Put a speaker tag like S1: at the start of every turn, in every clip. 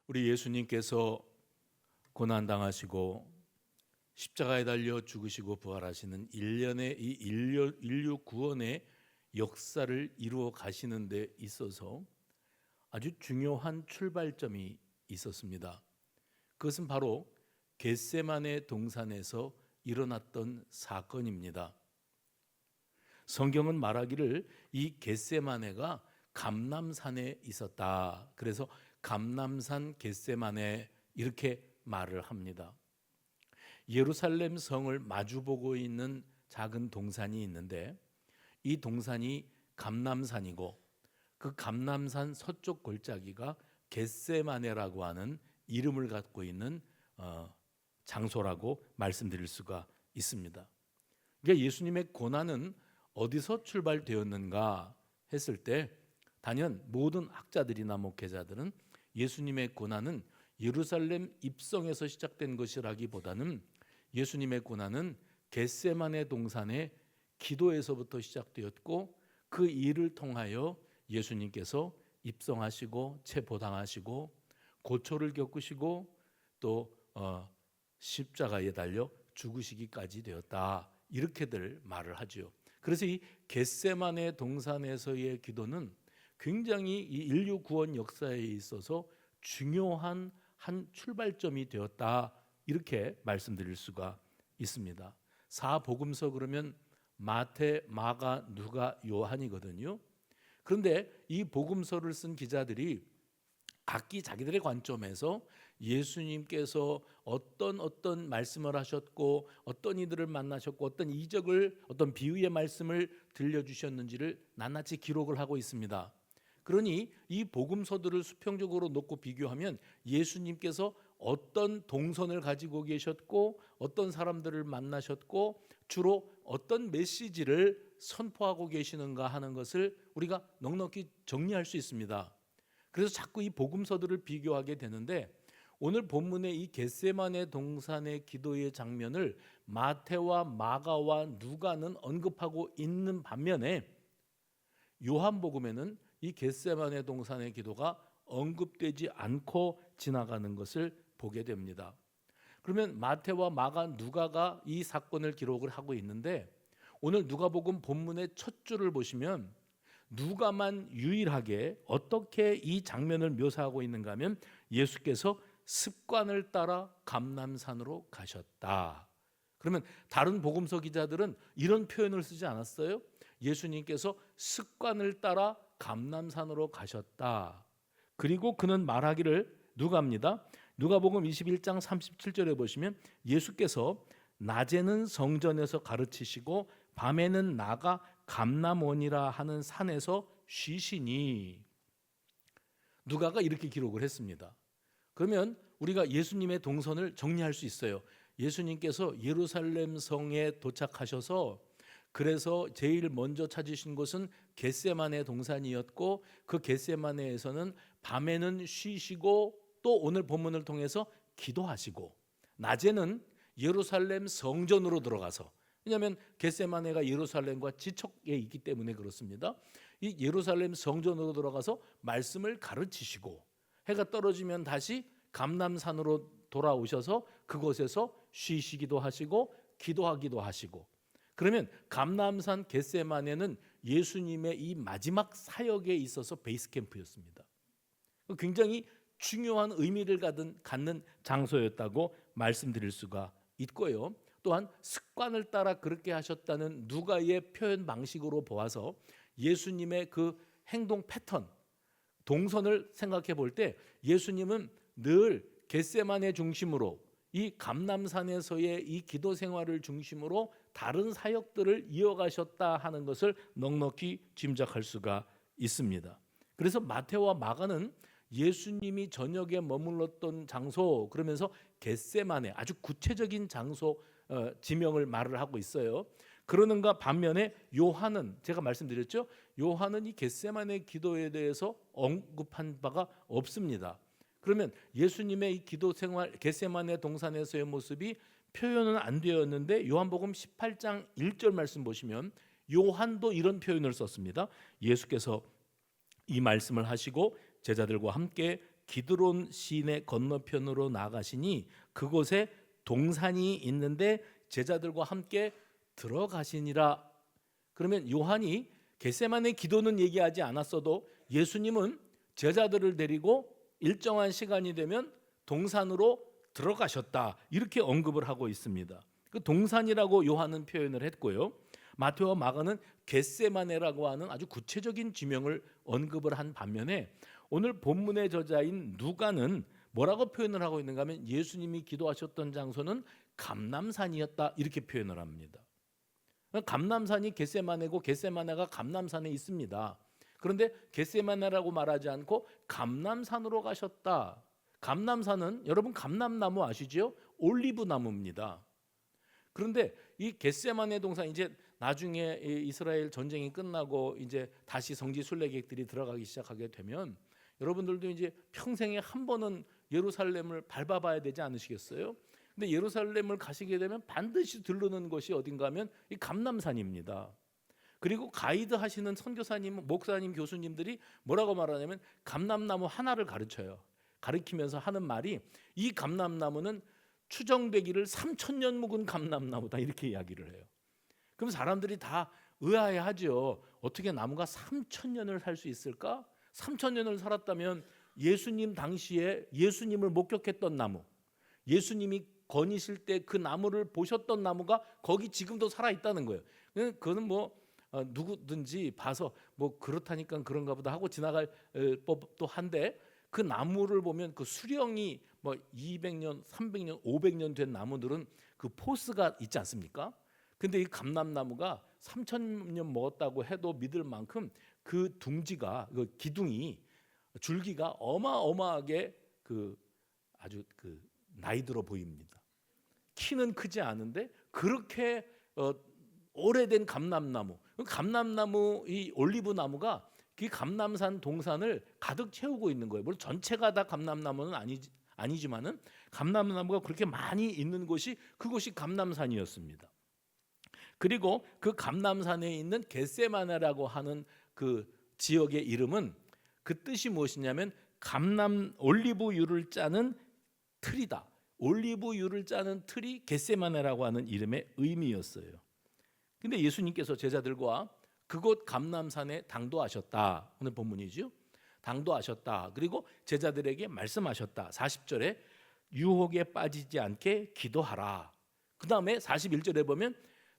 S1: 우리 예수님께서 고난당하시고 십자가에 달려 죽으시고 부활하시는 일련의 이 인류 구원의 역사를 이루어 가시는 데 있어서 아주 중요한 출발점이 있었습니다. 그것은 바로 겟세마네 동산에서 일어났던 사건입니다. 성경은 말하기를 이 겟세마네가 감람산에 있었다. 그래서 감람산 겟세마네 이렇게 말을 합니다. 예루살렘 성을 마주보고 있는 작은 동산이 있는데 이 동산이 감람산이고 그 감람산 서쪽 골짜기가 겟세마네라고 하는 이름을 갖고 있는 장소라고 말씀드릴 수가 있습니다. 그러니까 예수님의 고난은 어디서 출발되었는가 했을 때 단연 모든 학자들이나 목회자들은 예수님의 고난은 예루살렘 입성에서 시작된 것이라기보다는 예수님의 고난은 겟세마네 동산의 기도에서부터 시작되었고 그 일을 통하여 예수님께서 입성하시고 체포당하시고 고초를 겪으시고 또 십자가에 달려 죽으시기까지 되었다. 이렇게들 말을 하죠. 그래서 이 겟세마네 동산에서의 기도는 굉장히 이 인류 구원 역사에 있어서 중요한 한 출발점이 되었다. 이렇게 말씀드릴 수가 있습니다. 사복음서 그러면 마태, 마가, 누가, 요한이거든요. 그런데 이 복음서를 쓴 기자들이 각기 자기들의 관점에서 예수님께서 어떤 말씀을 하셨고 어떤 이들을 만나셨고 어떤 이적을 어떤 비유의 말씀을 들려주셨는지를 낱낱이 기록을 하고 있습니다. 그러니 이 복음서들을 수평적으로 놓고 비교하면 예수님께서 어떤 동선을 가지고 계셨고 어떤 사람들을 만나셨고 주로 어떤 메시지를 선포하고 계시는가 하는 것을 우리가 넉넉히 정리할 수 있습니다. 그래서 자꾸 이 복음서들을 비교하게 되는데 오늘 본문의 이 겟세마네 동산의 기도의 장면을 마태와 마가와 누가는 언급하고 있는 반면에 요한복음에는 이 겟세마네 동산의 기도가 언급되지 않고 지나가는 것을 보게 됩니다. 그러면 마태와 마가, 누가가 이 사건을 기록을 하고 있는데 오늘 누가복음 본문의 첫 줄을 보시면 누가만 유일하게 어떻게 이 장면을 묘사하고 있는가 하면 예수께서 습관을 따라 감람산으로 가셨다. 그러면 다른 복음서 기자들은 이런 표현을 쓰지 않았어요? 예수님께서 습관을 따라 감람산으로 가셨다. 그리고 그는 말하기를 누가입니다. 누가복음 21장 37절에 보시면 예수께서 낮에는 성전에서 가르치시고 밤에는 나가 감람원이라 하는 산에서 쉬시니. 누가가 이렇게 기록을 했습니다. 그러면 우리가 예수님의 동선을 정리할 수 있어요. 예수님께서 예루살렘 성에 도착하셔서 그래서 제일 먼저 찾으신 곳은 겟세마네 동산이었고 그 겟세마네에서는 밤에는 쉬시고 또 오늘 본문을 통해서 기도하시고 낮에는 예루살렘 성전으로 들어가서 왜냐하면 겟세마네가 예루살렘과 지척에 있기 때문에 그렇습니다. 이 예루살렘 성전으로 들어가서 말씀을 가르치시고 해가 떨어지면 다시 감람산으로 돌아오셔서 그곳에서 쉬시기도 하시고 기도하기도 하시고 그러면 감람산 겟세마네는 예수님의 이 마지막 사역에 있어서 베이스 캠프였습니다. 굉장히 중요한 의미를 갖는 장소였다고 말씀드릴 수가 있고요. 또한 습관을 따라 그렇게 하셨다는 누가의 표현 방식으로 보아서 예수님의 그 행동 패턴, 동선을 생각해 볼 때 예수님은 늘 겟세마네 중심으로 이 감람산에서의 이 기도 생활을 중심으로 다른 사역들을 이어가셨다 하는 것을 넉넉히 짐작할 수가 있습니다. 그래서 마태와 마가는 예수님이 저녁에 머물렀던 장소 그러면서 겟세마네 아주 구체적인 장소 지명을 말을 하고 있어요. 그러는가 반면에 요한은 제가 말씀드렸죠. 요한은 이 겟세마네 기도에 대해서 언급한 바가 없습니다. 그러면 예수님의 이 기도 생활 겟세마네 동산에서의 모습이 표현은 안 되었는데 요한복음 18장 1절 말씀 보시면 요한도 이런 표현을 썼습니다. 예수께서 이 말씀을 하시고 제자들과 함께 기드론 시내 건너편으로 나가시니 그곳에 동산이 있는데 제자들과 함께 들어가시니라. 그러면 요한이 겟세마네 기도는 얘기하지 않았어도 예수님은 제자들을 데리고 일정한 시간이 되면 동산으로 들어가셨다, 이렇게 언급을 하고 있습니다. 그 동산이라고 요한은 표현을 했고요. 마태와 마가는 겟세마네라고 하는 아주 구체적인 지명을 언급을 한 반면에 오늘 본문의 저자인 누가는 뭐라고 표현을 하고 있는가 하면 예수님이 기도하셨던 장소는 감람산이었다, 이렇게 표현을 합니다. 감람산이 겟세마네고 겟세마네가 감람산에 있습니다. 그런데 겟세마네라고 말하지 않고 감람산으로 가셨다. 감람산은 여러분 감람나무 아시죠? 올리브 나무입니다. 그런데 이 겟세마네 동산, 이제 나중에 이스라엘 전쟁이 끝나고 이제 다시 성지 순례객들이 들어가기 시작하게 되면 여러분들도 이제 평생에 한 번은 예루살렘을 밟아봐야 되지 않으시겠어요? 근데 예루살렘을 가시게 되면 반드시 들르는 곳이 어딘가 하면 이 감람산입니다. 그리고 가이드 하시는 선교사님, 목사님, 교수님들이 뭐라고 말하냐면 감람나무 하나를 가르치면서 하는 말이 이 감람나무는 추정되기를 3,000년 묵은 감람나무다, 이렇게 이야기를 해요. 그럼 사람들이 다 의아해하죠. 어떻게 나무가 3,000년을 살 수 있을까? 3,000년을 살았다면 예수님 당시에 예수님을 목격했던 나무, 예수님이 거니실 때 그 나무를 보셨던 나무가 거기 지금도 살아 있다는 거예요. 그거는 뭐 누구든지 봐서 뭐 그렇다니까 그런가 보다 하고 지나갈 법도 한데, 그 나무를 보면 그 수령이 뭐 200년, 300년, 500년 된 나무들은 그 포스가 있지 않습니까? 근데 이 감람나무가 3,000년 먹었다고 해도 믿을 만큼 그 둥지가, 그 기둥이, 줄기가 어마어마하게 아주 나이 들어 보입니다. 키는 크지 않은데 그렇게 오래된 감람나무, 이 올리브 나무가 그 감람산 동산을 가득 채우고 있는 거예요. 물론 전체가 다 감람나무는 아니지만은 감람나무가 그렇게 많이 있는 곳이, 그곳이 감람산이었습니다. 그리고 그 감람산에 있는 겟세마네라고 하는 그 지역의 이름은, 그 뜻이 무엇이냐면 올리브유를 짜는 틀이다. 올리브유를 짜는 틀이 겟세마네라고 하는 이름의 의미였어요. 근데 예수님께서 제자들과 그곳 감람산에 당도하셨다. 오늘 본문이죠. 당도하셨다. 그리고 제자들에게 말씀하셨다. 40절에 유혹에 빠지지 않게 기도하라. 그 다음에 41절에 보면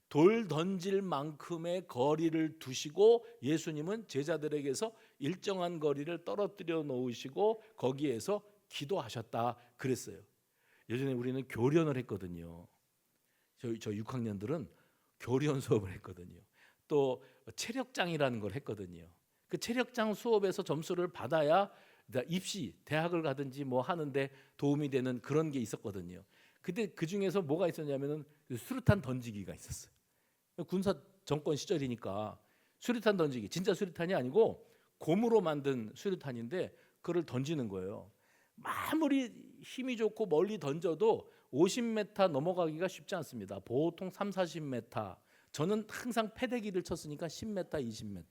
S1: 돌 던질 만큼의 거리를 두시고 예수님은 제자들에게서 일정한 거리를 떨어뜨려 놓으시고 거기에서 기도하셨다 그랬어요. 예전에 우리는 교련을 했거든요. 저 6학년들은 교련 수업을 했거든요. 또 체력장이라는 걸 했거든요. 그 체력장 수업에서 점수를 받아야 입시, 대학을 가든지 뭐 하는데 도움이 되는 그런 게 있었거든요. 근데 그 중에서 뭐가 있었냐면은 수류탄 던지기가 있었어요. 군사 정권 시절이니까 수류탄 던지기, 진짜 수류탄이 아니고 고무로 만든 수류탄인데 그걸 던지는 거예요. 아무리 힘이 좋고 멀리 던져도 50m 넘어가기가 쉽지 않습니다. 보통 3, 40m. 저는 항상 패대기를 쳤으니까 10m, 20m.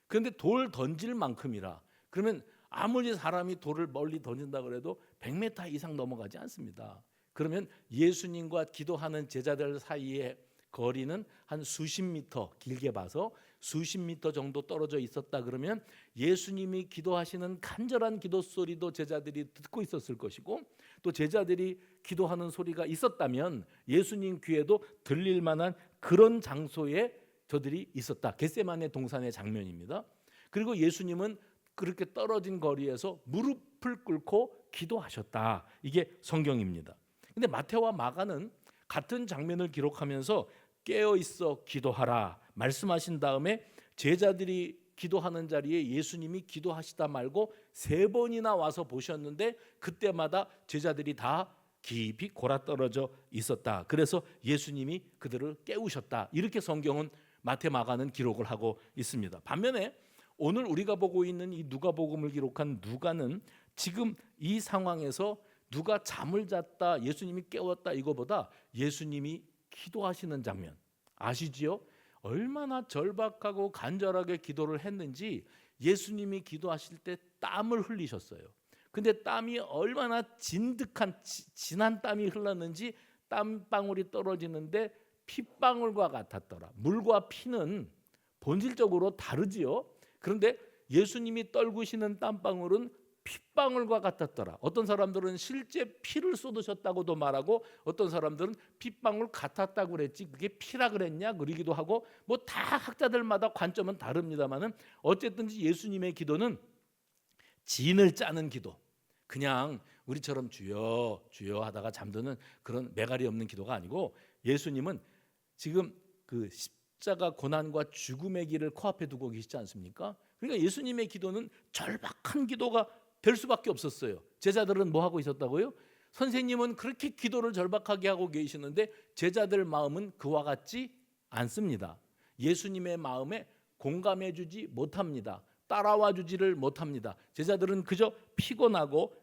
S1: 그런데 돌 던질 만큼이라, 그러면 아무리 사람이 돌을 멀리 던진다 그래도 100m 이상 넘어가지 않습니다. 그러면 예수님과 기도하는 제자들 사이에 거리는 한 수십 미터, 길게 봐서 수십 미터 정도 떨어져 있었다 그러면 예수님이 기도하시는 간절한 기도 소리도 제자들이 듣고 있었을 것이고, 또 제자들이 기도하는 소리가 있었다면 예수님 귀에도 들릴 만한 그런 장소에 저들이 있었다. 겟세마네 동산의 장면입니다. 그리고 예수님은 그렇게 떨어진 거리에서 무릎을 꿇고 기도하셨다. 이게 성경입니다. 근데 마태와 마가는 같은 장면을 기록하면서 깨어 있어 기도하라 말씀하신 다음에 제자들이 기도하는 자리에 예수님이 기도하시다 말고 3번이나 와서 보셨는데 그때마다 제자들이 다 깊이 골아떨어져 있었다. 그래서 예수님이 그들을 깨우셨다. 이렇게 성경은 마태, 마가는 기록을 하고 있습니다. 반면에 오늘 우리가 보고 있는 이 누가복음을 기록한 누가는 지금 이 상황에서 누가 잠을 잤다, 예수님이 깨웠다 이거보다 예수님이 기도하시는 장면 아시지요? 얼마나 절박하고 간절하게 기도를 했는지 예수님이 기도하실 때 땀을 흘리셨어요. 근데 땀이 얼마나 진한 땀이 흘렀는지 땀방울이 떨어지는데 핏방울과 같았더라. 물과 피는 본질적으로 다르지요. 그런데 예수님이 떨구시는 땀방울은 핏방울과 같았더라. 어떤 사람들은 실제 피를 쏟으셨다고도 말하고, 어떤 사람들은 핏방울 같았다고 그랬지 그게 피라 그랬냐 그러기도 하고, 뭐 다 학자들마다 관점은 다릅니다만은 어쨌든지 예수님의 기도는 진을 짜는 기도, 그냥 우리처럼 주여 주여 하다가 잠드는 그런 매갈이 없는 기도가 아니고, 예수님은 지금 그 십자가 고난과 죽음의 길을 코앞에 두고 계시지 않습니까? 그러니까 예수님의 기도는 절박한 기도가 될 수밖에 없었어요. 제자들은 뭐 하고 있었다고요? 선생님은 그렇게 기도를 절박하게 하고 계시는데 제자들 마음은 그와 같지 않습니다. 예수님의 마음에 공감해 주지 못합니다. 따라와 주지를 못합니다. 제자들은 그저 피곤하고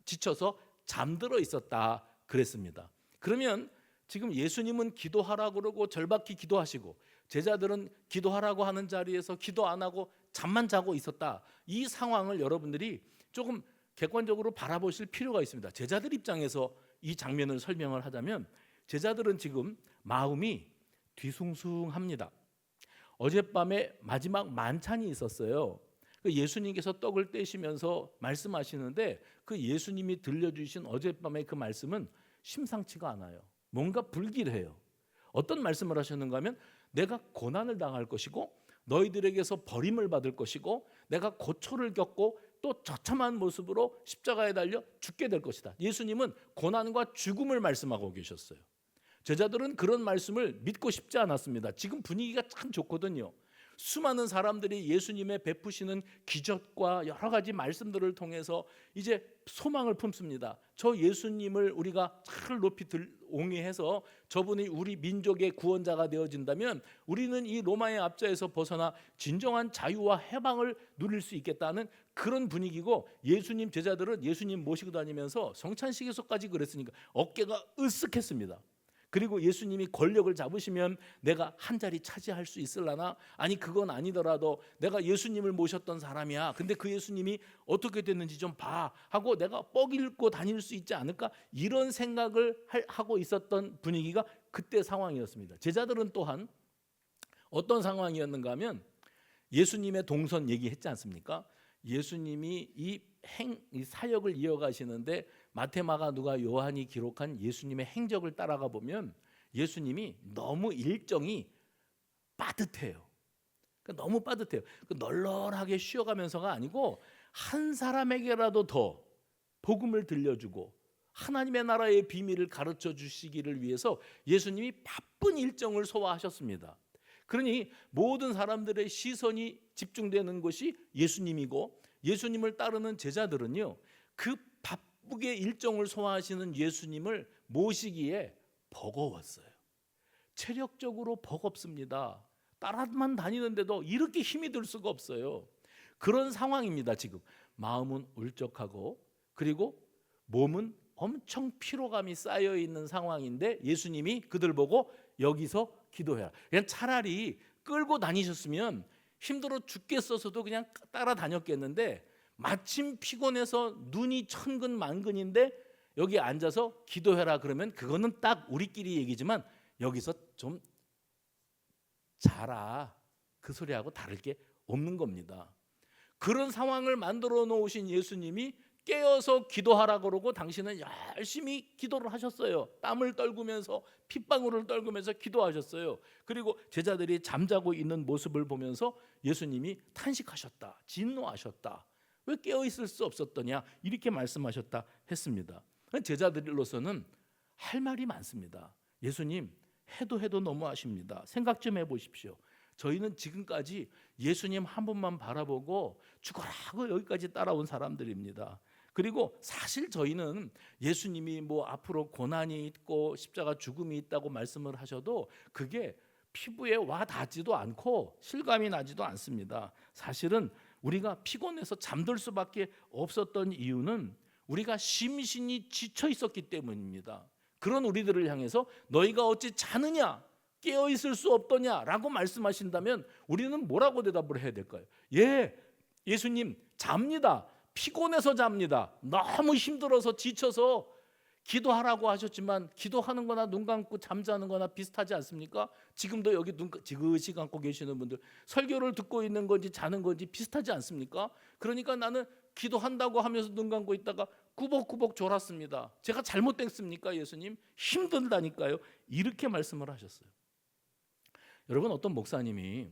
S1: 지쳐서 잠들어 있었다 그랬습니다. 그러면 지금 예수님은 기도하라고 그러고 절박히 기도하시고, 제자들은 기도하라고 하는 자리에서 기도 안 하고 잠만 자고 있었다. 이 상황을 여러분들이 조금 객관적으로 바라보실 필요가 있습니다. 제자들 입장에서 이 장면을 설명을 하자면, 제자들은 지금 마음이 뒤숭숭합니다. 어젯밤에 마지막 만찬이 있었어요. 예수님께서 떡을 떼시면서 말씀하시는데, 그 예수님이 들려주신 어젯밤의 그 말씀은 심상치가 않아요. 뭔가 불길해요. 어떤 말씀을 하셨는가 하면, 내가 고난을 당할 것이고 너희들에게서 버림을 받을 것이고 내가 고초를 겪고 또 처참한 모습으로 십자가에 달려 죽게 될 것이다. 예수님은 고난과 죽음을 말씀하고 계셨어요. 제자들은 그런 말씀을 믿고 싶지 않았습니다. 지금 분위기가 참 좋거든요. 수많은 사람들이 예수님의 베푸시는 기적과 여러 가지 말씀들을 통해서 이제 소망을 품습니다. 저 예수님을 우리가 잘 높이 옹이해서 저분이 우리 민족의 구원자가 되어진다면 우리는 이 로마의 압제에서 벗어나 진정한 자유와 해방을 누릴 수 있겠다는 그런 분위기고, 예수님 제자들은 예수님 모시고 다니면서 성찬식에서까지 그랬으니까 어깨가 으쓱했습니다. 그리고 예수님이 권력을 잡으시면 내가 한 자리 차지할 수 있을라나? 아니 그건 아니더라도 내가 예수님을 모셨던 사람이야. 근데 그 예수님이 어떻게 됐는지 좀 봐 하고 내가 뻑 읽고 다닐 수 있지 않을까? 이런 생각을 하고 있었던 분위기가 그때 상황이었습니다. 제자들은 또한 어떤 상황이었는가 하면, 예수님의 동선 얘기했지 않습니까? 예수님이 이 사역을 이어가시는데 마태, 마가, 누가, 요한이 기록한 예수님의 행적을 따라가 보면 예수님이 너무 일정이 빠듯해요. 그러니까 너무 빠듯해요. 널널하게 쉬어가면서가 아니고 한 사람에게라도 더 복음을 들려주고 하나님의 나라의 비밀을 가르쳐 주시기를 위해서 예수님이 바쁜 일정을 소화하셨습니다. 그러니 모든 사람들의 시선이 집중되는 것이 예수님이고, 예수님을 따르는 제자들은요, 그 바쁘게 일정을 소화하시는 예수님을 모시기에 버거웠어요. 체력적으로 버겁습니다. 따라만 다니는데도 이렇게 힘이 들 수가 없어요. 그런 상황입니다. 지금 마음은 울적하고 그리고 몸은 엄청 피로감이 쌓여 있는 상황인데 예수님이 그들 보고 여기서 기도해라. 그냥 차라리 끌고 다니셨으면 힘들어 죽겠어서도 그냥 따라다녔겠는데, 마침 피곤해서 눈이 천근만근인데 여기 앉아서 기도해라 그러면 그거는 딱 우리끼리 얘기지만 여기서 좀 자라 그 소리하고 다를 게 없는 겁니다. 그런 상황을 만들어 놓으신 예수님이 깨어서 기도하라 그러고 당신은 열심히 기도를 하셨어요. 땀을 떨구면서 핏방울을 떨구면서 기도하셨어요. 그리고 제자들이 잠자고 있는 모습을 보면서 예수님이 탄식하셨다, 진노하셨다. 왜 깨어 있을 수 없었더냐 이렇게 말씀하셨다 했습니다. 제자들로서는 할 말이 많습니다. 예수님 해도 너무하십니다. 생각 좀 해보십시오. 저희는 지금까지 예수님 한 분만 바라보고 죽어라고 여기까지 따라온 사람들입니다. 그리고 사실 저희는 예수님이 뭐 앞으로 고난이 있고 십자가 죽음이 있다고 말씀을 하셔도 그게 피부에 와 닿지도 않고 실감이 나지도 않습니다. 사실은 우리가 피곤해서 잠들 수밖에 없었던 이유는 우리가 심신이 지쳐 있었기 때문입니다. 그런 우리들을 향해서 너희가 어찌 자느냐, 깨어 있을 수 없더냐라고 말씀하신다면 우리는 뭐라고 대답을 해야 될까요? 예, 예수님 잡니다. 피곤해서 잡니다. 너무 힘들어서 지쳐서 기도하라고 하셨지만 기도하는 거나 눈 감고 잠자는 거나 비슷하지 않습니까? 지금도 여기 눈 지그시 감고 계시는 분들 설교를 듣고 있는 건지 자는 건지 비슷하지 않습니까? 그러니까 나는 기도한다고 하면서 눈 감고 있다가 꾸벅꾸벅 졸았습니다. 제가 잘못됐습니까? 예수님 힘들다니까요. 이렇게 말씀을 하셨어요. 여러분, 어떤 목사님이,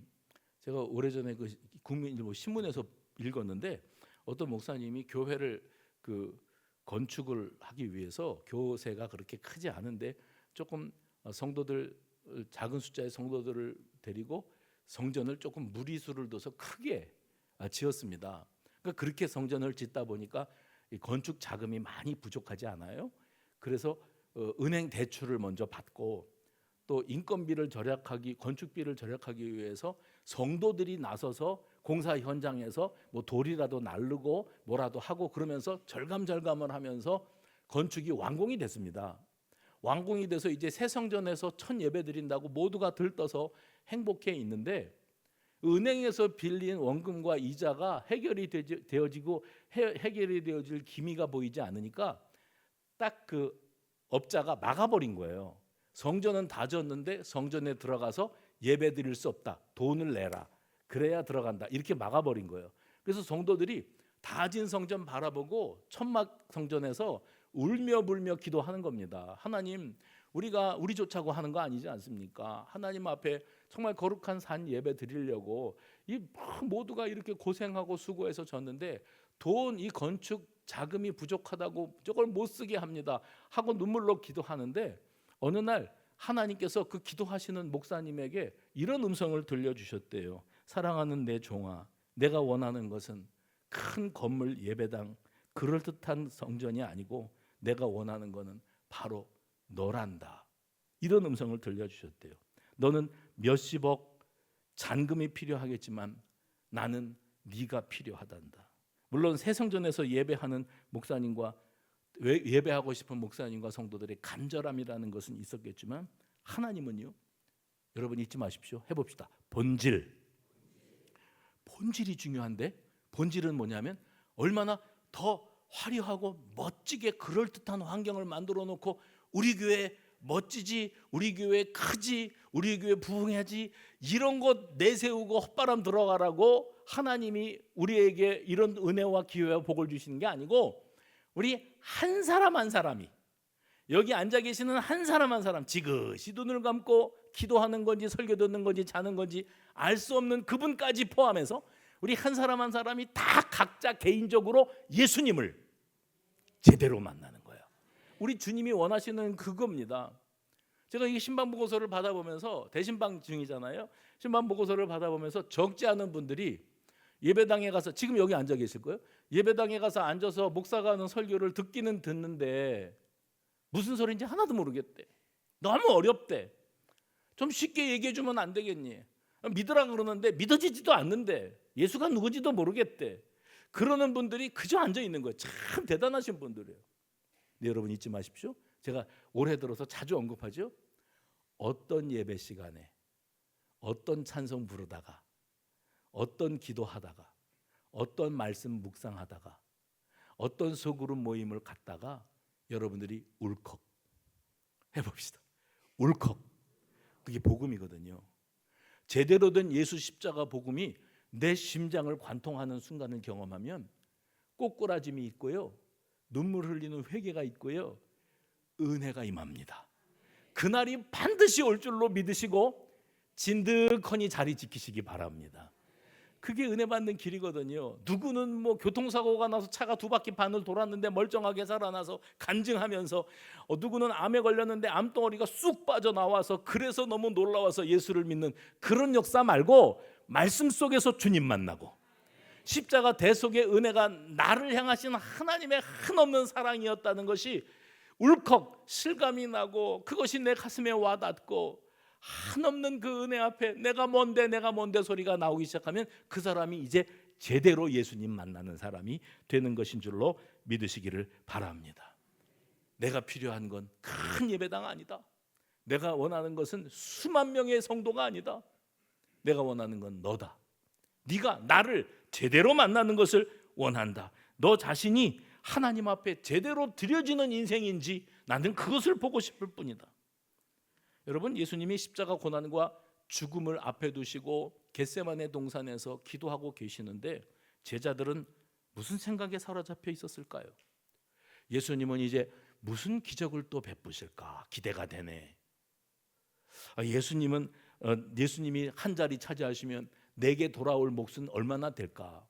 S1: 제가 오래전에 그 국민일보 신문에서 읽었는데, 어떤 목사님이 교회를 건축을 하기 위해서, 교세가 그렇게 크지 않은데 조금 성도들, 작은 숫자의 성도들을 데리고 성전을 조금 무리수를 둬서 크게 지었습니다. 그러니까 그렇게 성전을 짓다 보니까 건축 자금이 많이 부족하지 않아요? 그래서 은행 대출을 먼저 받고, 또 인건비를 절약하기, 건축비를 절약하기 위해서 성도들이 나서서 공사 현장에서 뭐 돌이라도 나르고 뭐라도 하고 그러면서 절감절감을 하면서 건축이 완공이 됐습니다. 완공이 돼서 이제 새 성전에서 첫 예배 드린다고 모두가 들떠서 행복해 있는데, 은행에서 빌린 원금과 이자가 해결이 되어질 기미가 보이지 않으니까 딱 그 업자가 막아버린 거예요. 성전은 다 졌는데 성전에 들어가서 예배 드릴 수 없다. 돈을 내라. 그래야 들어간다. 이렇게 막아버린 거예요. 그래서 성도들이 다 진 성전 바라보고 천막 성전에서 울며 불며 기도하는 겁니다. 하나님, 우리가 우리 좋자고 하는 거 아니지 않습니까? 하나님 앞에 정말 거룩한 산 예배 드리려고 이 모두가 이렇게 고생하고 수고해서 졌는데 이 건축 자금이 부족하다고 저걸 못 쓰게 합니다 하고 눈물로 기도하는데, 어느 날 하나님께서 그 기도하시는 목사님에게 이런 음성을 들려주셨대요. 사랑하는 내 종아, 내가 원하는 것은 큰 건물 예배당 그럴듯한 성전이 아니고 내가 원하는 것은 바로 너란다. 이런 음성을 들려주셨대요. 너는 몇십억 잔금이 필요하겠지만 나는 네가 필요하단다. 물론 새 성전에서 예배하는 목사님과 예배하고 싶은 목사님과 성도들의 간절함이라는 것은 있었겠지만, 하나님은요, 여러분 잊지 마십시오. 해봅시다. 본질이 중요한데, 본질은 뭐냐면 얼마나 더 화려하고 멋지게 그럴듯한 환경을 만들어 놓고 우리 교회 멋지지, 우리 교회 크지, 우리 교회 부흥하지, 이런 것 내세우고 헛바람 들어가라고 하나님이 우리에게 이런 은혜와 기회와 복을 주시는 게 아니고, 우리 한 사람 한 사람이, 여기 앉아 계시는 한 사람 한 사람 지그시 눈을 감고 기도하는 건지 설교 듣는 건지 자는 건지 알 수 없는 그분까지 포함해서 우리 한 사람 한 사람이 다 각자 개인적으로 예수님을 제대로 만나는 거예요. 우리 주님이 원하시는 그겁니다. 제가 이 신방 보고서를 받아보면서, 대신방 중이잖아요. 신방 보고서를 받아보면서 적지 않은 분들이 예배당에 가서, 지금 여기 앉아 계실 거예요. 예배당에 가서 앉아서 목사가 하는 설교를 듣기는 듣는데 무슨 소리인지 하나도 모르겠대. 너무 어렵대. 좀 쉽게 얘기해 주면 안 되겠니? 믿으라 그러는데 믿어지지도 않는데 예수가 누구지도 모르겠대. 그러는 분들이 그저 앉아 있는 거예요. 참 대단하신 분들이에요. 네, 여러분 잊지 마십시오. 제가 올해 들어서 자주 언급하죠. 어떤 예배 시간에 어떤 찬송 부르다가, 어떤 기도하다가, 어떤 말씀 묵상하다가, 어떤 소그룹 모임을 갔다가 여러분들이 울컥 해봅시다. 울컥. 그게 복음이거든요. 제대로 된 예수 십자가 복음이 내 심장을 관통하는 순간을 경험하면 꼬꾸라짐이 있고요, 눈물 흘리는 회개가 있고요, 은혜가 임합니다. 그날이 반드시 올 줄로 믿으시고 진득하니 자리 지키시기 바랍니다. 그게 은혜 받는 길이거든요. 누구는 뭐 교통사고가 나서 차가 2바퀴 반을 돌았는데 멀쩡하게 살아나서 간증하면서, 누구는 암에 걸렸는데 암덩어리가 쑥 빠져나와서 그래서 너무 놀라워서 예수를 믿는 그런 역사 말고, 말씀 속에서 주님 만나고 십자가 대속의 은혜가 나를 향하신 하나님의 한없는 사랑이었다는 것이 울컥 실감이 나고, 그것이 내 가슴에 와닿고, 한없는 그 은혜 앞에 내가 뭔데 소리가 나오기 시작하면 그 사람이 이제 제대로 예수님 만나는 사람이 되는 것인 줄로 믿으시기를 바랍니다. 내가 필요한 건 큰 예배당 아니다. 내가 원하는 것은 수만 명의 성도가 아니다. 내가 원하는 건 너다. 네가 나를 제대로 만나는 것을 원한다. 너 자신이 하나님 앞에 제대로 드려지는 인생인지 나는 그것을 보고 싶을 뿐이다. 여러분, 예수님이 십자가 고난과 죽음을 앞에 두시고 겟세마네 동산에서 기도하고 계시는데 제자들은 무슨 생각에 사로잡혀 있었을까요? 예수님은 이제 무슨 기적을 또 베푸실까 기대가 되네. 예수님이 한 자리 차지하시면 내게 돌아올 몫은 얼마나 될까?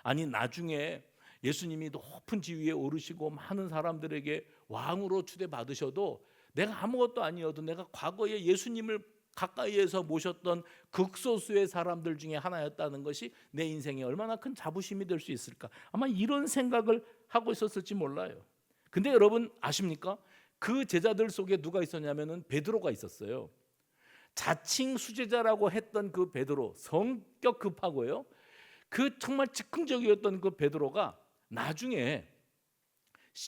S1: 아니, 나중에 예수님이 높은 지위에 오르시고 많은 사람들에게 왕으로 추대받으셔도 내가 아무것도 아니어도 내가 과거에 예수님을 가까이에서 모셨던 극소수의 사람들 중에 하나였다는 것이 내 인생에 얼마나 큰 자부심이 될 수 있을까? 아마 이런 생각을 하고 있었을지 몰라요. 근데 여러분 아십니까? 그 제자들 속에 누가 있었냐면은 베드로가 있었어요. 자칭 수제자라고 했던 그 베드로, 성격 급하고요. 그 정말 즉흥적이었던 그 베드로가 나중에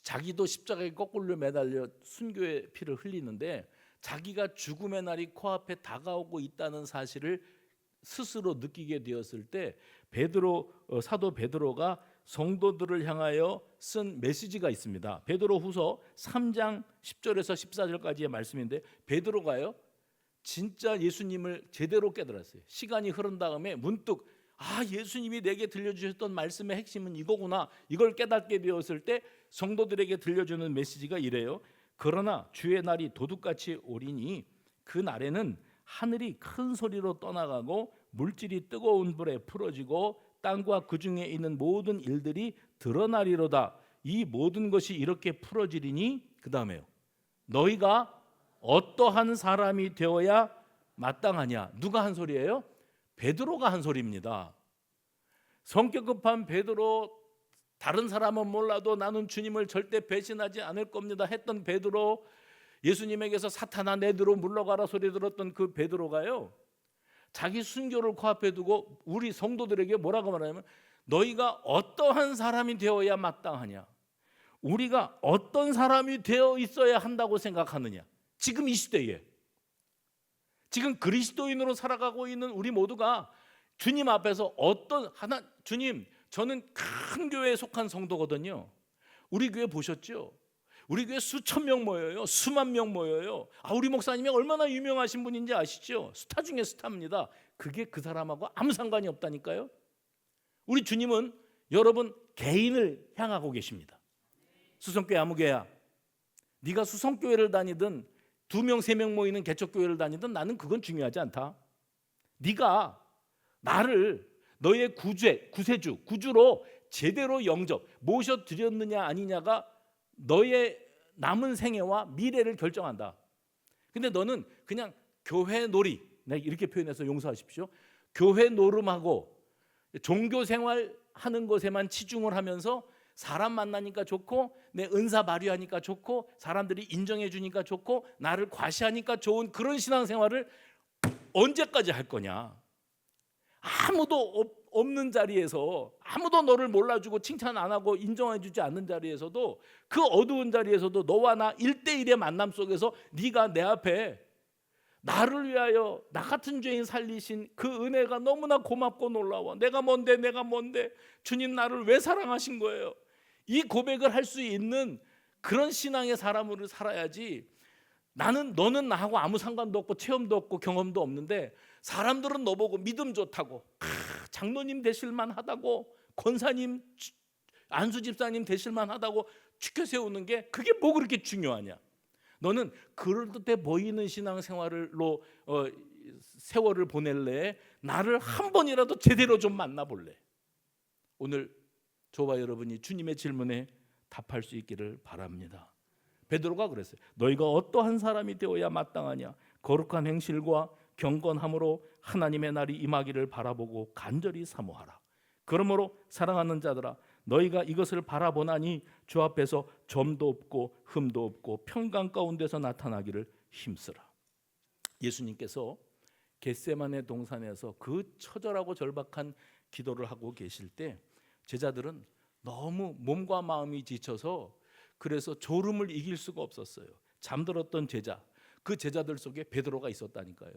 S1: 자기도 십자가에 거꾸로 매달려 순교의 피를 흘리는데 자기가 죽음의 날이 코앞에 다가오고 있다는 사실을 스스로 느끼게 되었을 때 사도 베드로가 성도들을 향하여 쓴 메시지가 있습니다. 베드로후서 3장 10절에서 14절까지의 말씀인데 베드로가요 진짜 예수님을 제대로 깨달았어요. 시간이 흐른 다음에 문득 예수님이 내게 들려주셨던 말씀의 핵심은 이거구나, 이걸 깨닫게 되었을 때 성도들에게 들려주는 메시지가 이래요. 그러나 주의 날이 도둑같이 오리니 그 날에는 하늘이 큰 소리로 떠나가고 물질이 뜨거운 불에 풀어지고 땅과 그 중에 있는 모든 일들이 드러나리로다. 이 모든 것이 이렇게 풀어지리니 그 다음에요, 너희가 어떠한 사람이 되어야 마땅하냐. 누가 한 소리예요? 베드로가 한 소리입니다. 성격 급한 베드로, 다른 사람은 몰라도 나는 주님을 절대 배신하지 않을 겁니다 했던 베드로, 예수님에게서 사탄아 내뒤로 물러가라 소리 들었던 그 베드로가요 자기 순교를 코앞에 두고 우리 성도들에게 뭐라고 말하냐면 너희가 어떠한 사람이 되어야 마땅하냐, 우리가 어떤 사람이 되어 있어야 한다고 생각하느냐. 지금 이 시대에 지금 그리스도인으로 살아가고 있는 우리 모두가 주님 앞에서 주님, 저는 큰 교회에 속한 성도거든요. 우리 교회 보셨죠? 우리 교회 수천 명 모여요. 수만 명 모여요. 우리 목사님이 얼마나 유명하신 분인지 아시죠? 스타 중에 스타입니다. 그게 그 사람하고 아무 상관이 없다니까요. 우리 주님은 여러분 개인을 향하고 계십니다. 수성교회 아무개야, 네가 수성교회를 다니든 2명 3명 모이는 개척교회를 다니든 나는 그건 중요하지 않다. 네가 나를 너의 구주로 제대로 모셔드렸느냐 아니냐가 너의 남은 생애와 미래를 결정한다. 근데 너는 그냥 교회 놀이, 이렇게 표현해서 용서하십시오, 교회 노름하고 종교 생활하는 것에만 치중을 하면서 사람 만나니까 좋고 내 은사 발휘하니까 좋고 사람들이 인정해 주니까 좋고 나를 과시하니까 좋은 그런 신앙생활을 언제까지 할 거냐. 아무도 없는 자리에서, 아무도 너를 몰라주고 칭찬 안 하고 인정해 주지 않는 자리에서도, 그 어두운 자리에서도 너와 나 1대1의 만남 속에서 네가 내 앞에 나를 위하여 나 같은 죄인 살리신 그 은혜가 너무나 고맙고 놀라워. 내가 뭔데 주님 나를 왜 사랑하신 거예요. 이 고백을 할 수 있는 그런 신앙의 사람으로 살아야지. 너는 나하고 아무 상관도 없고 체험도 없고 경험도 없는데 사람들은 너 보고 믿음 좋다고, 장로님 되실만 하다고, 권사님, 안수 집사님 되실만 하다고 추켜 세우는 게 그게 뭐 그렇게 중요하냐. 너는 그럴듯해 보이는 신앙생활로 세월을 보낼래? 나를 한 번이라도 제대로 좀 만나볼래? 오늘 저와 여러분이 주님의 질문에 답할 수 있기를 바랍니다. 베드로가 그랬어요. 너희가 어떠한 사람이 되어야 마땅하냐. 거룩한 행실과 경건함으로 하나님의 날이 임하기를 바라보고 간절히 사모하라. 그러므로 사랑하는 자들아, 너희가 이것을 바라보나니 주 앞에서 점도 없고 흠도 없고 평강 가운데서 나타나기를 힘쓰라. 예수님께서 겟세마네 동산에서 그 처절하고 절박한 기도를 하고 계실 때 제자들은 너무 몸과 마음이 지쳐서 그래서 졸음을 이길 수가 없었어요. 잠들었던 제자, 그 제자들 속에 베드로가 있었다니까요.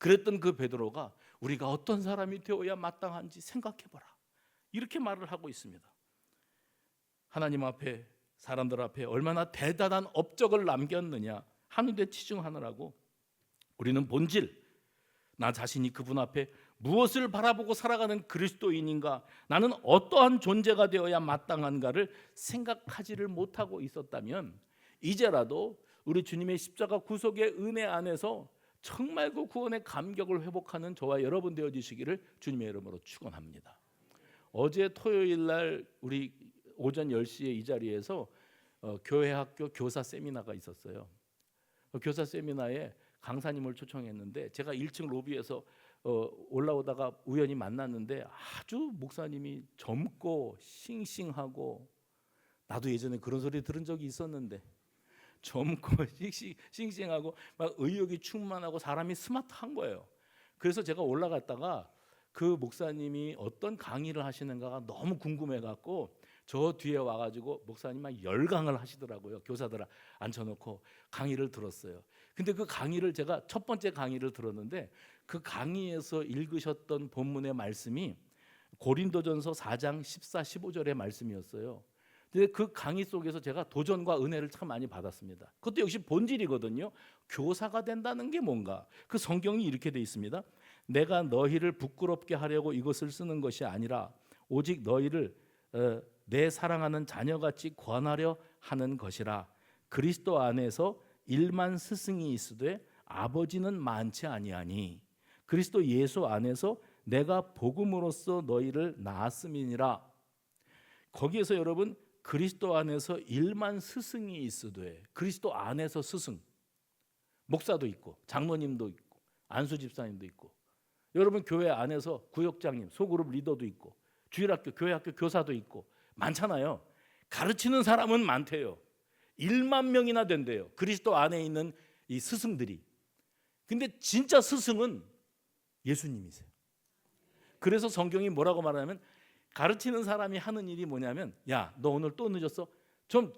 S1: 그랬던 그 베드로가 우리가 어떤 사람이 되어야 마땅한지 생각해보라, 이렇게 말을 하고 있습니다. 하나님 앞에, 사람들 앞에 얼마나 대단한 업적을 남겼느냐 하는데 치중하느라고 우리는 본질, 나 자신이 그분 앞에 무엇을 바라보고 살아가는 그리스도인인가, 나는 어떠한 존재가 되어야 마땅한가를 생각하지를 못하고 있었다면 이제라도 우리 주님의 십자가 구속의 은혜 안에서 정말 그 구원의 감격을 회복하는 저와 여러분 되어주시기를 주님의 이름으로 축원합니다. 어제 토요일 날 우리 오전 10시에 이 자리에서 교회 학교 교사 세미나가 있었어요. 교사 세미나에 강사님을 초청했는데 제가 1층 로비에서 올라오다가 우연히 만났는데 아주 목사님이 젊고 싱싱하고, 나도 예전에 그런 소리 들은 적이 있었는데 젊고 싱싱하고 막 의욕이 충만하고 사람이 스마트한 거예요. 그래서 제가 올라갔다가 그 목사님이 어떤 강의를 하시는가가 너무 궁금해갖고 저 뒤에 와가지고 목사님 막 열강을 하시더라고요. 교사들 앉혀놓고 강의를 들었어요. 근데 그 강의를 제가 첫 번째 강의를 들었는데 그 강의에서 읽으셨던 본문의 말씀이 고린도전서 4장 14, 15절의 말씀이었어요. 근데 그 강의 속에서 제가 도전과 은혜를 참 많이 받았습니다. 그것도 역시 본질이거든요. 교사가 된다는 게 뭔가, 그 성경이 이렇게 돼 있습니다. 내가 너희를 부끄럽게 하려고 이것을 쓰는 것이 아니라 오직 너희를 내 사랑하는 자녀같이 권하려 하는 것이라. 그리스도 안에서 일만 스승이 있으되 아버지는 많지 아니하니 그리스도 예수 안에서 내가 복음으로써 너희를 낳았음이니라. 거기에서 여러분, 그리스도 안에서 일만 스승이 있으되, 그리스도 안에서 스승, 목사도 있고 장로님도 있고 안수 집사님도 있고, 여러분 교회 안에서 구역장님, 소그룹 리더도 있고 주일학교, 교회학교 교사도 있고 많잖아요. 가르치는 사람은 많대요. 1만 명이나 된대요, 그리스도 안에 있는 이 스승들이. 근데 진짜 스승은 예수님이세요. 그래서 성경이 뭐라고 말하냐면, 가르치는 사람이 하는 일이 뭐냐면, 야, 너 오늘 또 늦었어? 좀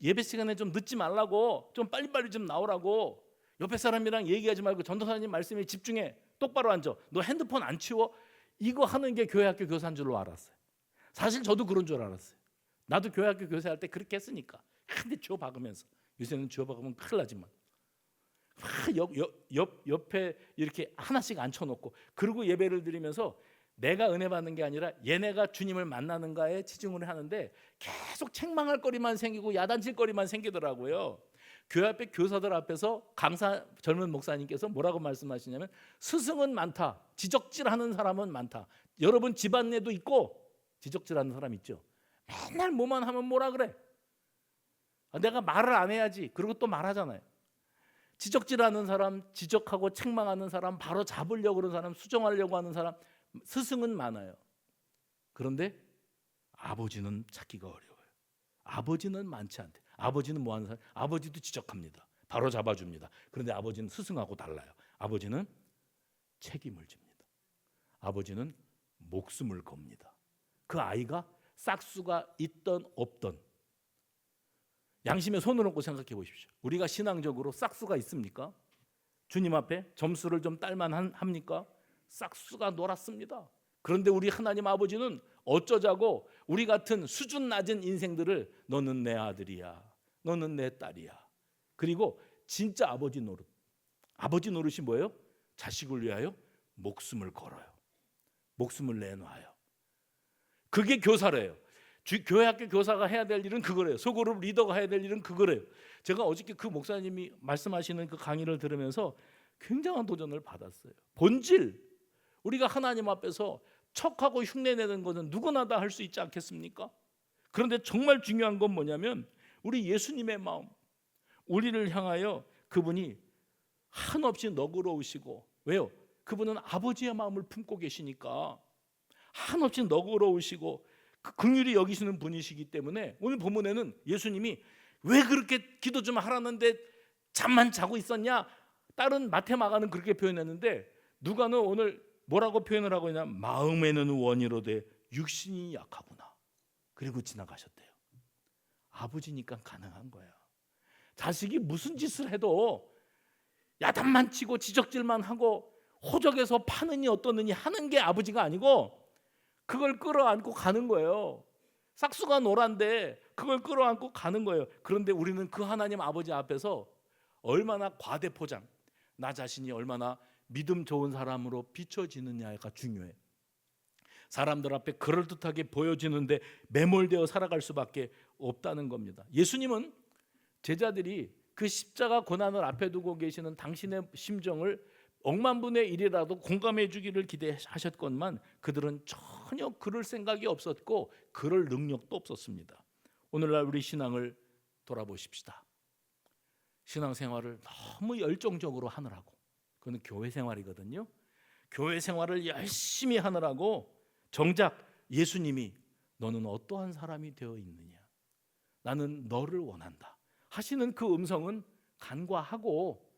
S1: 예배 시간에 좀 늦지 말라고, 좀 빨리빨리 좀 나오라고, 옆에 사람이랑 얘기하지 말고 전도사님 말씀에 집중해, 똑바로 앉아, 너 핸드폰 안 치워. 이거 하는 게 교회학교 교사인 줄로 알았어요. 사실 저도 그런 줄 알았어요. 나도 교회학교 교사할 때 그렇게 했으니까. 근데 쥐어 박으면서, 요새는 쥐어 박으면 큰일 나지만 옆에 이렇게 하나씩 앉혀놓고, 그리고 예배를 드리면서 내가 은혜 받는 게 아니라 얘네가 주님을 만나는가에 치중을 하는데 계속 책망할 거리만 생기고 야단칠 거리만 생기더라고요. 교회 앞에 교사들 앞에서 강사 젊은 목사님께서 뭐라고 말씀하시냐면, 스승은 많다, 지적질하는 사람은 많다. 여러분 집안 내도 있고 지적질하는 사람 있죠. 맨날 뭐만 하면 뭐라 그래, 내가 말을 안 해야지, 그리고 또 말하잖아요. 지적질하는 사람, 지적하고 책망하는 사람, 바로 잡으려고 그러는 사람, 수정하려고 하는 사람, 스승은 많아요. 그런데 아버지는 찾기가 어려워요. 아버지는 많지 않대. 아버지는 뭐 하는 사람? 아버지도 지적합니다. 바로 잡아줍니다. 그런데 아버지는 스승하고 달라요. 아버지는 책임을 집니다. 아버지는 목숨을 겁니다. 그 아이가 싹수가 있던 없던, 양심에 손을 얹고 생각해 보십시오. 우리가 신앙적으로 싹수가 있습니까? 주님 앞에 점수를 좀 딸만 합니까? 싹수가 놀았습니다. 그런데 우리 하나님 아버지는 어쩌자고 우리 같은 수준 낮은 인생들을, 너는 내 아들이야, 너는 내 딸이야. 그리고 진짜 아버지 노릇. 아버지 노릇이 뭐예요? 자식을 위하여 목숨을 걸어요. 목숨을 내놔요. 그게 교사래요. 교회 학교 교사가 해야 될 일은 그거래요. 소그룹 리더가 해야 될 일은 그거래요. 제가 어저께 그 목사님이 말씀하시는 그 강의를 들으면서 굉장한 도전을 받았어요. 본질, 우리가 하나님 앞에서 척하고 흉내내는 것은 누구나 다 할 수 있지 않겠습니까? 그런데 정말 중요한 건 뭐냐면, 우리 예수님의 마음, 우리를 향하여 그분이 한없이 너그러우시고, 왜요? 그분은 아버지의 마음을 품고 계시니까 한없이 너그러우시고 긍휼히 여기시는 분이시기 때문에, 오늘 본문에는 예수님이 왜 그렇게 기도 좀 하라는데 잠만 자고 있었냐? 다른 마태 마가는 그렇게 표현했는데 누가는 오늘 뭐라고 표현을 하고 있냐? 마음에는 원이로되 육신이 약하구나. 그리고 지나가셨대요. 아버지니까 가능한 거야. 자식이 무슨 짓을 해도 야단만 치고 지적질만 하고 호적에서 파느니 어떠느니 하는 게 아버지가 아니고 그걸 끌어안고 가는 거예요. 싹수가 노란데 그걸 끌어안고 가는 거예요. 그런데 우리는 그 하나님 아버지 앞에서 얼마나 과대포장, 나 자신이 얼마나 믿음 좋은 사람으로 비춰지느냐가 중요해. 사람들 앞에 그럴듯하게 보여지는데 매몰되어 살아갈 수밖에 없다는 겁니다. 예수님은 제자들이 그 십자가 고난을 앞에 두고 계시는 당신의 심정을 억만분의 1이라도 공감해 주기를 기대하셨건만 그들은 전혀 그럴 생각이 없었고 그럴 능력도 없었습니다. 오늘날 우리 신앙을 돌아보십시다. 신앙생활을 너무 열정적으로 하느라고, 그건 교회 생활이거든요. 교회 생활을 열심히 하느라고 정작 예수님이 너는 어떠한 사람이 되어 있느냐, 나는 너를 원한다 하시는 그 음성은 간과하고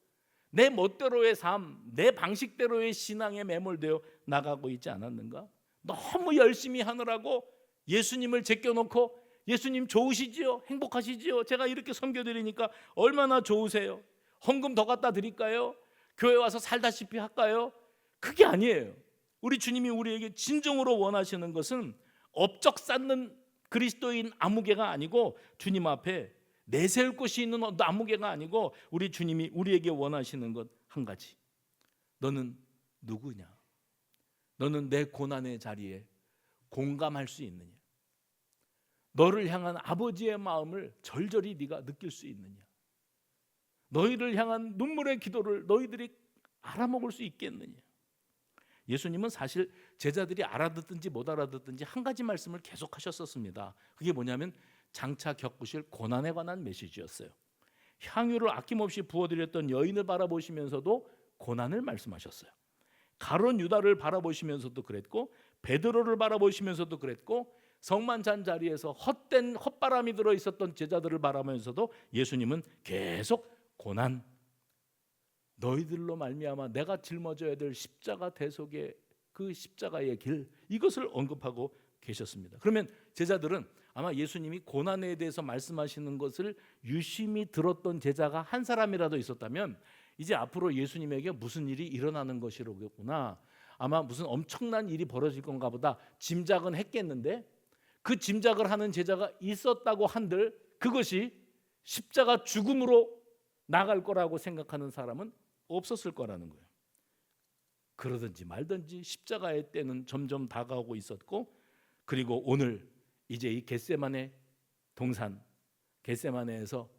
S1: 내 멋대로의 삶, 내 방식대로의 신앙에 매몰되어 나가고 있지 않았는가? 너무 열심히 하느라고 예수님을 제껴놓고 예수님 좋으시지요? 행복하시지요? 제가 이렇게 섬겨드리니까 얼마나 좋으세요? 헌금 더 갖다 드릴까요? 교회 와서 살다시피 할까요? 그게 아니에요. 우리 주님이 우리에게 진정으로 원하시는 것은 업적 쌓는 그리스도인 아무개가 아니고 주님 앞에 내세울 곳이 있는 아무개가 아니고 우리 주님이 우리에게 원하시는 것 한 가지. 너는 누구냐? 너는 내 고난의 자리에 공감할 수 있느냐? 너를 향한 아버지의 마음을 절절히 네가 느낄 수 있느냐? 너희를 향한 눈물의 기도를 너희들이 알아먹을 수 있겠느냐? 예수님은 사실 제자들이 알아듣든지 못 알아듣든지 한 가지 말씀을 계속 하셨었습니다. 그게 뭐냐면 장차 겪으실 고난에 관한 메시지였어요. 향유를 아낌없이 부어드렸던 여인을 바라보시면서도 고난을 말씀하셨어요. 가룟 유다를 바라보시면서도 그랬고 베드로를 바라보시면서도 그랬고 성만찬 자리에서 헛된 헛바람이 들어 있었던 제자들을 바라보면서도 예수님은 계속 고난, 너희들로 말미암아 내가 짊어져야 될 십자가 대속의 그 십자가의 길, 이것을 언급하고 계셨습니다. 그러면 제자들은 아마 예수님이 고난에 대해서 말씀하시는 것을 유심히 들었던 제자가 한 사람이라도 있었다면 이제 앞으로 예수님에게 무슨 일이 일어나는 것이로구나, 아마 무슨 엄청난 일이 벌어질 건가 보다 짐작은 했겠는데 그 짐작을 하는 제자가 있었다고 한들 그것이 십자가 죽음으로 나갈 거라고 생각하는 사람은 없었을 거라는 거예요. 그러든지 말든지 십자가의 때는 점점 다가오고 있었고, 그리고 오늘 이제 이 겟세마네 동산, 겟세마네에서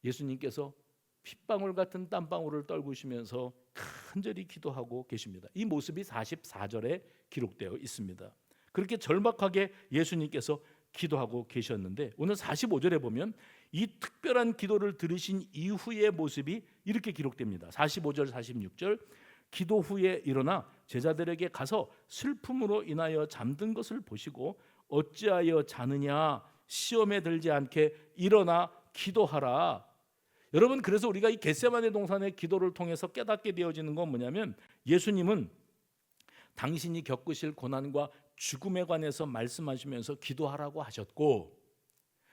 S1: 예수님께서 핏방울 같은 땀방울을 떨구시면서 간절히 기도하고 계십니다. 이 모습이 44절에 기록되어 있습니다. 그렇게 절박하게 예수님께서 기도하고 계셨는데 오늘 45절에 보면 이 특별한 기도를 들으신 이후의 모습이 이렇게 기록됩니다. 45절 46절, 기도 후에 일어나 제자들에게 가서 슬픔으로 인하여 잠든 것을 보시고 어찌하여 자느냐, 시험에 들지 않게 일어나 기도하라. 여러분, 그래서 우리가 이 겟세마네 동산의 기도를 통해서 깨닫게 되어지는 건 뭐냐면 예수님은 당신이 겪으실 고난과 죽음에 관해서 말씀하시면서 기도하라고 하셨고,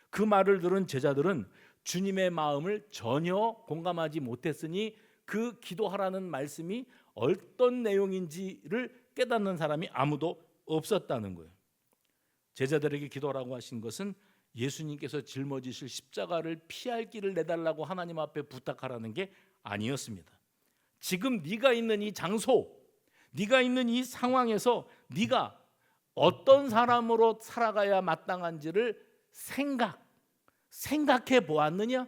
S1: 그 말을 들은 제자들은 주님의 마음을 전혀 공감하지 못했으니 그 기도하라는 말씀이 어떤 내용인지를 깨닫는 사람이 아무도 없었다는 거예요. 제자들에게 기도하라고 하신 것은 예수님께서 짊어지실 십자가를 피할 길을 내달라고 하나님 앞에 부탁하라는 게 아니었습니다. 지금 네가 있는 이 장소, 네가 있는 이 상황에서 네가 어떤 사람으로 살아가야 마땅한지를 생각해 보았느냐?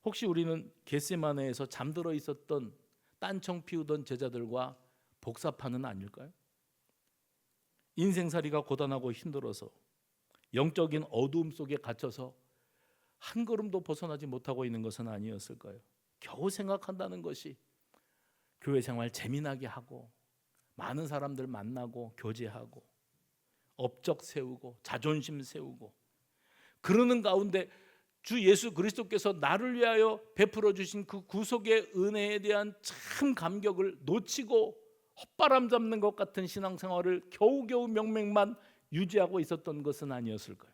S1: 혹시 우리는 겟세마네에서 잠들어 있었던 딴청 피우던 제자들과 복사판은 아닐까요? 인생살이가 고단하고 힘들어서 영적인 어두움 속에 갇혀서 한 걸음도 벗어나지 못하고 있는 것은 아니었을까요? 겨우 생각한다는 것이 교회 생활 재미나게 하고 많은 사람들 만나고 교제하고 업적 세우고 자존심 세우고 그러는 가운데 주 예수 그리스도께서 나를 위하여 베풀어 주신 그 구속의 은혜에 대한 참 감격을 놓치고 헛바람 잡는 것 같은 신앙생활을 겨우겨우 명맥만 유지하고 있었던 것은 아니었을까요?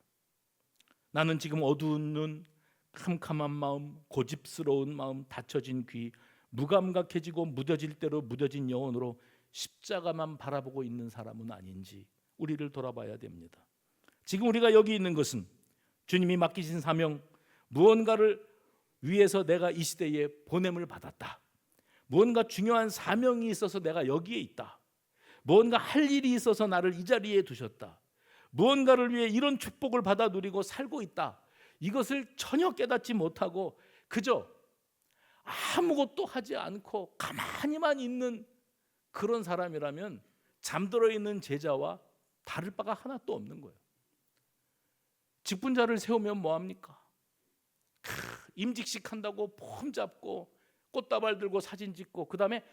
S1: 나는 지금 어두운 눈, 캄캄한 마음, 고집스러운 마음, 닫혀진 귀, 무감각해지고 무뎌질 대로 무뎌진 영혼으로 십자가만 바라보고 있는 사람은 아닌지 우리를 돌아봐야 됩니다. 지금 우리가 여기 있는 것은 주님이 맡기신 사명, 무언가를 위해서 내가 이 시대에 보냄을 받았다. 무언가 중요한 사명이 있어서 내가 여기에 있다. 무언가 할 일이 있어서 나를 이 자리에 두셨다. 무언가를 위해 이런 축복을 받아 누리고 살고 있다. 이것을 전혀 깨닫지 못하고 그저 아무것도 하지 않고 가만히만 있는 그런 사람이라면 잠들어 있는 제자와 다를 바가 하나도 없는 거예요. 직분자를 세우면 뭐합니까? 임직식 한다고 폼 잡고 꽃다발 들고 사진 찍고 그 다음에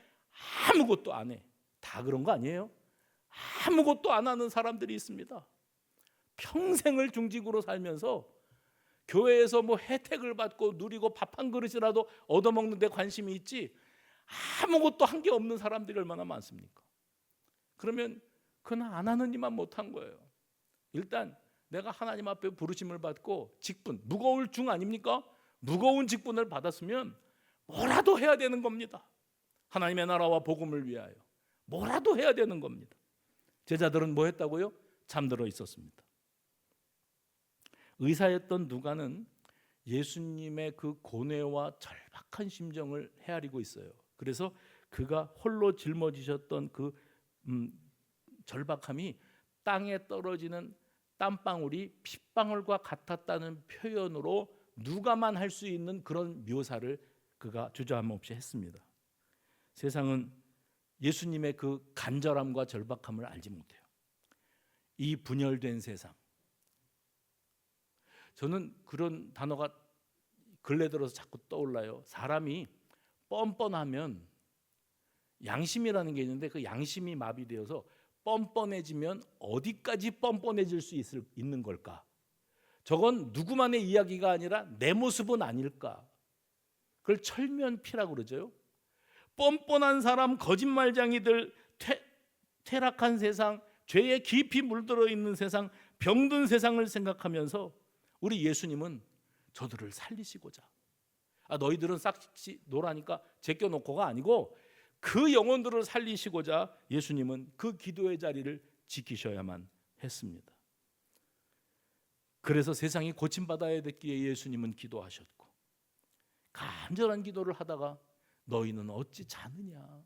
S1: 아무것도 안 해. 다 그런 거 아니에요? 아무것도 안 하는 사람들이 있습니다. 평생을 중직으로 살면서 교회에서 뭐 혜택을 받고 누리고 밥 한 그릇이라도 얻어먹는 데 관심이 있지 아무것도 한 게 없는 사람들이 얼마나 많습니까? 그러면 그는 안 하는 일만 못한 거예요. 일단 내가 하나님 앞에 부르심을 받고 직분, 무거울 중 아닙니까? 무거운 직분을 받았으면 뭐라도 해야 되는 겁니다. 하나님의 나라와 복음을 위하여 뭐라도 해야 되는 겁니다. 제자들은 뭐 했다고요? 잠들어 있었습니다. 의사였던 누가는 예수님의 그 고뇌와 절박한 심정을 헤아리고 있어요. 그래서 그가 홀로 짊어지셨던 그 절박함이 땅에 떨어지는 땀방울이 핏방울과 같았다는 표현으로 누가만 할 수 있는 그런 묘사를 그가 주저함 없이 했습니다. 세상은 예수님의 그 간절함과 절박함을 알지 못해요. 이 분열된 세상. 저는 그런 단어가 근래 들어서 자꾸 떠올라요. 사람이 뻔뻔하면 양심이라는 게 있는데 그 양심이 마비되어서 뻔뻔해지면 어디까지 뻔뻔해질 수 있는 걸까? 저건 누구만의 이야기가 아니라 내 모습은 아닐까? 그걸 철면피라고 그러죠. 뻔뻔한 사람, 거짓말쟁이들, 퇴락한 세상, 죄에 깊이 물들어 있는 세상, 병든 세상을 생각하면서 우리 예수님은 저들을 살리시고자 너희들은 싹시 노라니까 제껴놓고가 아니고 그 영혼들을 살리시고자 예수님은 그 기도의 자리를 지키셔야만 했습니다. 그래서 세상이 고침받아야 됐기에 예수님은 기도하셨고 간절한 기도를 하다가 너희는 어찌 자느냐.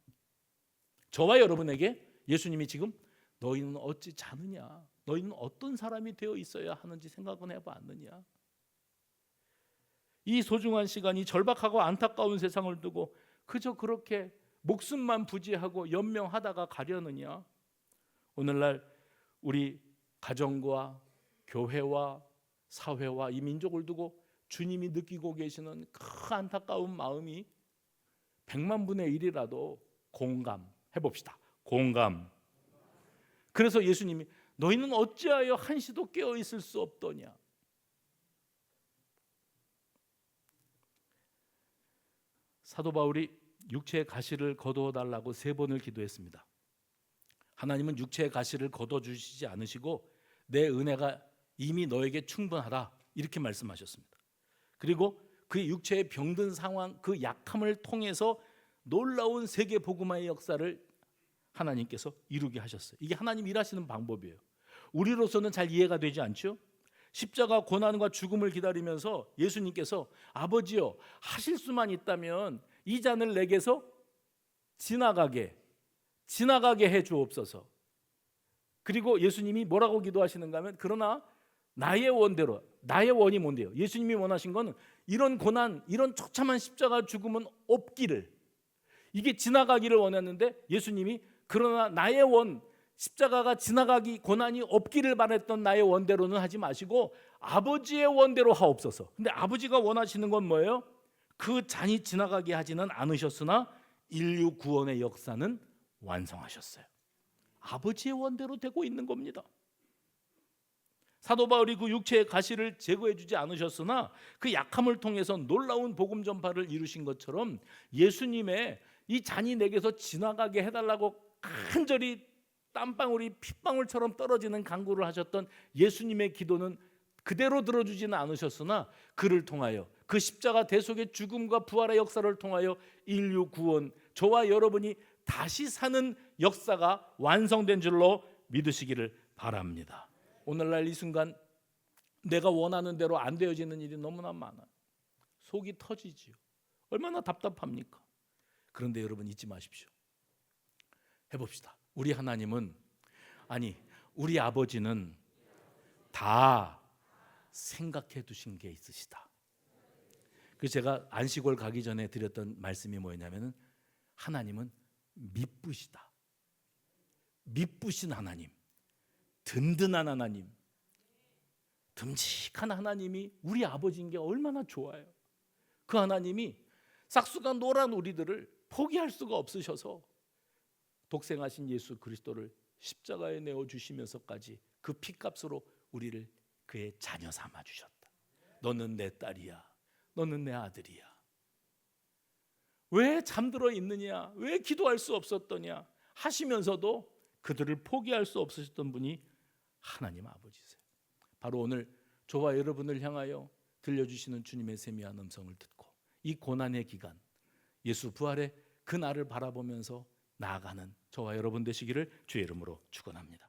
S1: 저와 여러분에게 예수님이 지금 너희는 어찌 자느냐, 너희는 어떤 사람이 되어 있어야 하는지 생각은 해봤느냐. 이 소중한 시간이 절박하고 안타까운 세상을 두고 그저 그렇게 목숨만 부지하고 연명하다가 가려느냐. 오늘날 우리 가정과 교회와 사회와 이 민족을 두고 주님이 느끼고 계시는 그 안타까운 마음이 100만 분의 1이라도 공감해봅시다. 공감. 그래서 예수님이 너희는 어찌하여 한시도 깨어 있을 수 없더냐. 사도 바울이 육체의 가시를 거두어 달라고 3번을 기도했습니다. 하나님은 육체의 가시를 거둬 주시지 않으시고 내 은혜가 이미 너에게 충분하다 이렇게 말씀하셨습니다. 그리고 그 육체의 병든 상황, 그 약함을 통해서 놀라운 세계 복음화의 역사를 하나님께서 이루게 하셨어요. 이게 하나님 일하시는 방법이에요. 우리로서는 잘 이해가 되지 않죠? 십자가 고난과 죽음을 기다리면서 예수님께서 아버지여 하실 수만 있다면 이 잔을 내게서 지나가게 해 주옵소서. 그리고 예수님이 뭐라고 기도하시는가 하면 그러나 나의 원대로, 나의 원이 뭔데요? 예수님이 원하신 거는 이런 고난, 이런 처참한 십자가 죽음은 없기를, 이게 지나가기를 원했는데 예수님이 그러나 나의 원, 십자가가 지나가기, 고난이 없기를 바랬던 나의 원대로는 하지 마시고 아버지의 원대로 하옵소서. 근데 아버지가 원하시는 건 뭐예요? 그 잔이 지나가게 하지는 않으셨으나 인류 구원의 역사는 완성하셨어요. 아버지의 원대로 되고 있는 겁니다. 사도 바울이 그 육체의 가시를 제거해 주지 않으셨으나 그 약함을 통해서 놀라운 복음 전파를 이루신 것처럼 예수님의 이 잔이 내게서 지나가게 해달라고 간절히 땀방울이 핏방울처럼 떨어지는 간구를 하셨던 예수님의 기도는 그대로 들어주지는 않으셨으나 그를 통하여 그 십자가 대속의 죽음과 부활의 역사를 통하여 인류 구원, 저와 여러분이 다시 사는 역사가 완성된 줄로 믿으시기를 바랍니다. 오늘날 이 순간 내가 원하는 대로 안 되어지는 일이 너무나 많아요. 속이 터지지요. 얼마나 답답합니까? 그런데 여러분 잊지 마십시오. 해봅시다. 우리 하나님은, 아니 우리 아버지는 다 생각해 두신 게 있으시다. 그래서 제가 안식월 가기 전에 드렸던 말씀이 뭐였냐면은 하나님은 미쁘시다. 미쁘신 하나님, 든든한 하나님, 듬직한 하나님이 우리 아버지인 게 얼마나 좋아요. 그 하나님이 싹수가 노란 우리들을 포기할 수가 없으셔서 독생하신 예수 그리스도를 십자가에 내어주시면서까지 그 피값으로 우리를 그의 자녀 삼아 주셨다. 너는 내 딸이야, 너는 내 아들이야. 왜 잠들어 있느냐, 왜 기도할 수 없었더냐 하시면서도 그들을 포기할 수 없으셨던 분이 하나님 아버지세요. 바로 오늘 저와 여러분을 향하여 들려주시는 주님의 세미한 음성을 듣고 이 고난의 기간, 예수 부활의 그 날을 바라보면서 나아가는 저와 여러분 되시기를 주의 이름으로 축원합니다.